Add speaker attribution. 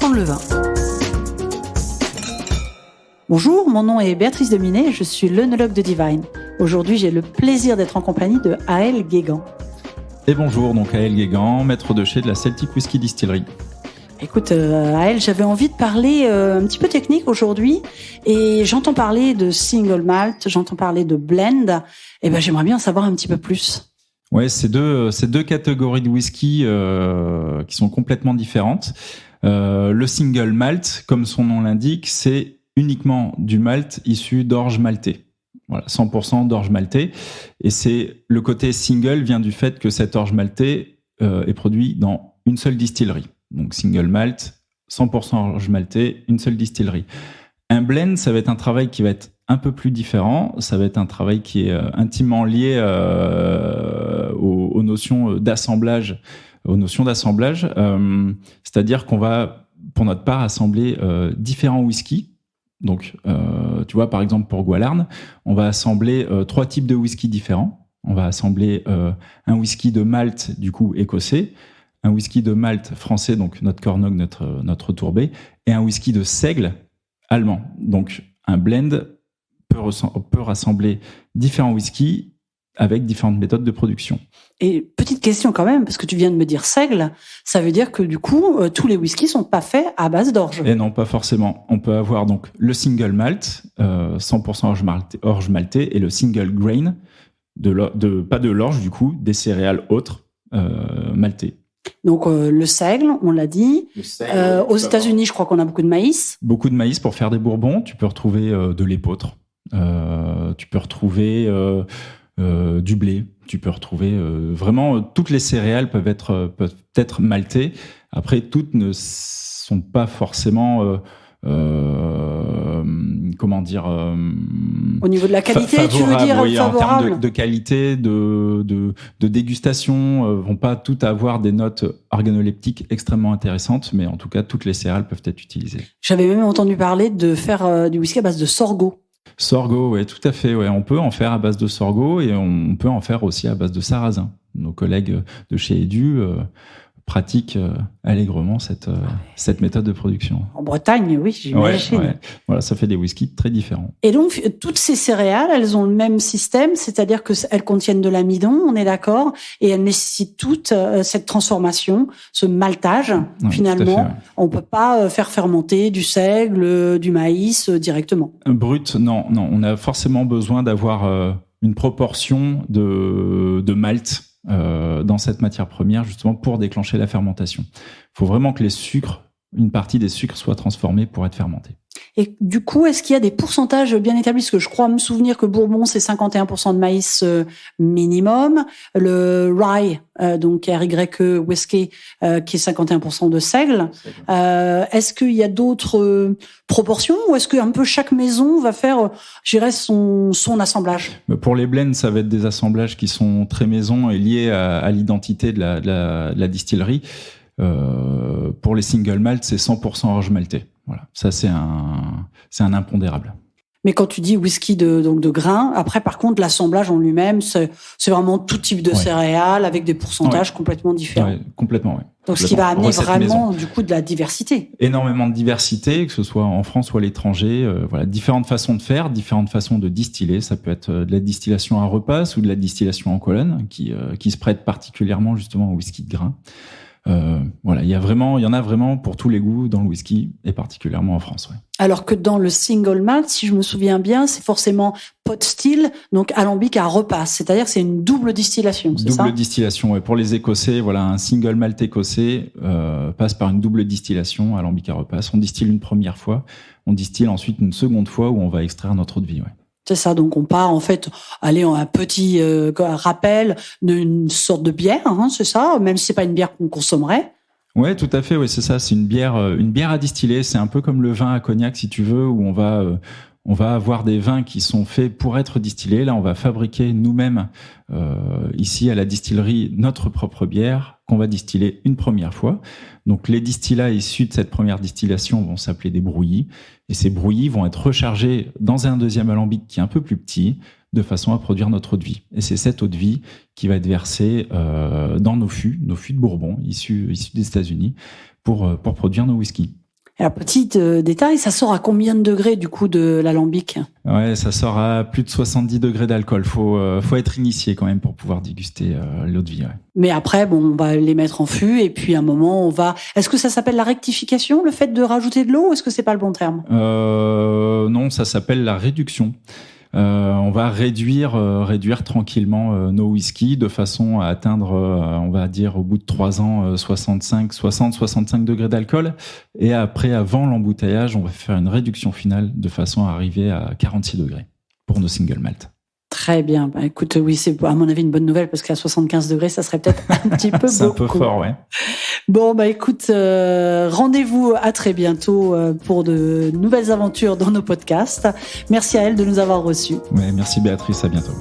Speaker 1: Apprendre le vin. Bonjour, mon nom est Béatrice Dominé et je suis l'œnologue de Divine. Aujourd'hui, j'ai le plaisir d'être en compagnie de Aël Guégan.
Speaker 2: Et bonjour, donc Aël Guégan, maître de chez de la Celtic Whisky Distillery.
Speaker 1: Écoute, Aël, j'avais envie de parler un petit peu technique aujourd'hui et j'entends parler de single malt, j'entends parler de blend. Et j'aimerais bien en savoir un petit peu plus.
Speaker 2: Ouais, c'est deux catégories de whisky qui sont complètement différentes. Le single malt, comme son nom l'indique, c'est uniquement du malt issu d'orge maltée. Voilà, 100% d'orge maltée. Et c'est le côté single vient du fait que cette orge maltée est produit dans une seule distillerie. Donc single malt, 100% orge maltée, une seule distillerie. Un blend, ça va être un travail qui va être un peu plus différent. Ça va être un travail qui est intimement lié aux notions d'assemblage. C'est-à-dire qu'on va, pour notre part, assembler différents whiskies. Donc, tu vois, par exemple, pour Gwalarn, on va assembler 3 types de whisky différents. On va assembler un whisky de malt, du coup, écossais, un whisky de malt français, donc notre Cornog, notre Tourbet, et un whisky de seigle allemand. Donc, un blend peut rassembler différents whiskies avec différentes méthodes de production.
Speaker 1: Et petite question quand même, parce que tu viens de me dire seigle, ça veut dire que du coup, tous les whiskies sont pas faits à base d'orge.
Speaker 2: Et non, pas forcément. On peut avoir donc le single malt, 100% orge maltée, et le single grain, pas de l'orge du coup, des céréales autres maltées.
Speaker 1: Donc le seigle, on l'a dit. Aux États-Unis, je crois qu'on a beaucoup de maïs.
Speaker 2: Beaucoup de maïs pour faire des bourbons. Tu peux retrouver de l'épeautre. Tu peux retrouver du blé. Tu peux retrouver vraiment toutes les céréales peuvent être maltées. Après, toutes ne sont pas forcément
Speaker 1: au niveau de la qualité, tu veux dire
Speaker 2: oui,
Speaker 1: favorable.
Speaker 2: En termes de qualité, de dégustation, vont pas toutes avoir des notes organoleptiques extrêmement intéressantes, mais en tout cas, toutes les céréales peuvent être utilisées.
Speaker 1: J'avais même entendu parler de faire du whisky à base de sorgho.
Speaker 2: Sorgho, oui, tout à fait. Ouais. On peut en faire à base de sorgho et on peut en faire aussi à base de sarrasin. Nos collègues de chez Edu pratiquent allègrement cette méthode de production.
Speaker 1: En Bretagne, oui, j'imagine.
Speaker 2: Ouais. Voilà, ça fait des whiskies très différents.
Speaker 1: Et donc, toutes ces céréales, elles ont le même système, c'est-à-dire qu'elles contiennent de l'amidon, on est d'accord, et elles nécessitent toute cette transformation, ce maltage, finalement.
Speaker 2: Tout à fait, ouais.
Speaker 1: On peut pas faire fermenter du seigle, du maïs directement.
Speaker 2: Brut, non. On a forcément besoin d'avoir une proportion de malt dans cette matière première, justement pour déclencher la fermentation. Il faut vraiment que une partie des sucres soit transformée pour être fermentée.
Speaker 1: Et du coup, est-ce qu'il y a des pourcentages bien établis? Parce que je crois me souvenir que Bourbon, c'est 51% de maïs minimum. Le rye, donc RYE whisky, qui est 51% de seigle. Est-ce qu'il y a d'autres proportions ou est-ce que un peu chaque maison va faire, je dirais, son assemblage?
Speaker 2: Pour les blends, ça va être des assemblages qui sont très maison et liés à l'identité de la distillerie. Pour les single malt, c'est 100% orge maltée. Voilà, ça c'est un impondérable.
Speaker 1: Mais quand tu dis whisky de grain, après par contre l'assemblage en lui-même, c'est vraiment tout type de céréales avec des pourcentages complètement différents.
Speaker 2: Ouais, complètement, oui.
Speaker 1: Donc ce qui va amener vraiment du coup de la diversité.
Speaker 2: Énormément de diversité, que ce soit en France ou à l'étranger. Voilà, différentes façons de faire, différentes façons de distiller. Ça peut être de la distillation à repasse ou de la distillation en colonne, qui se prête particulièrement justement au whisky de grain. Voilà, il y en a vraiment pour tous les goûts dans le whisky et particulièrement en France. Ouais.
Speaker 1: Alors que dans le single malt, si je me souviens bien, c'est forcément pot still, donc alambic à repasse. C'est-à-dire que c'est une double distillation, c'est ça?
Speaker 2: Double distillation, ouais. Pour les Écossais, voilà, un single malt écossais passe par une double distillation, alambic à repasse. On distille une première fois, on distille ensuite une seconde fois où on va extraire notre eau de vie. Ouais.
Speaker 1: C'est ça, donc on part en fait, aller en un petit rappel d'une sorte de bière, c'est ça, même si c'est pas une bière qu'on consommerait.
Speaker 2: Ouais, tout à fait, ouais, c'est ça, c'est une bière à distiller, c'est un peu comme le vin à cognac si tu veux, où on va avoir des vins qui sont faits pour être distillés. Là, on va fabriquer nous-mêmes ici à la distillerie notre propre bière qu'on va distiller une première fois. Donc les distillats issus de cette première distillation vont s'appeler des brouillis. Et ces brouillis vont être rechargés dans un deuxième alambic qui est un peu plus petit, de façon à produire notre eau de vie. Et c'est cette eau de vie qui va être versée dans nos fûts de Bourbon, issus des États-Unis, pour produire nos whiskies.
Speaker 1: Et un petit détail, ça sort à combien de degrés du coup de l'alambic ?
Speaker 2: Ouais, ça sort à plus de 70 degrés d'alcool. Faut être initié quand même pour pouvoir déguster l'eau de vie. Ouais.
Speaker 1: Mais après, on va les mettre en fût et puis à un moment, on va. Est-ce que ça s'appelle la rectification, le fait de rajouter de l'eau, ou est-ce que c'est pas le bon terme ?
Speaker 2: Non, ça s'appelle la réduction. On va réduire tranquillement nos whiskies de façon à atteindre, on va dire au bout de 3 ans, 60-65 degrés d'alcool. Et après, avant l'embouteillage, on va faire une réduction finale de façon à arriver à 46 degrés pour nos single malt.
Speaker 1: Très bien. Bah, écoute, oui, c'est à mon avis une bonne nouvelle parce qu'à 75 degrés, ça serait peut-être un petit peu
Speaker 2: c'est
Speaker 1: beaucoup.
Speaker 2: C'est un peu fort, ouais.
Speaker 1: Bon, écoute, rendez-vous à très bientôt pour de nouvelles aventures dans nos podcasts. Merci à elle de nous avoir reçus.
Speaker 2: Ouais, merci Béatrice, à bientôt.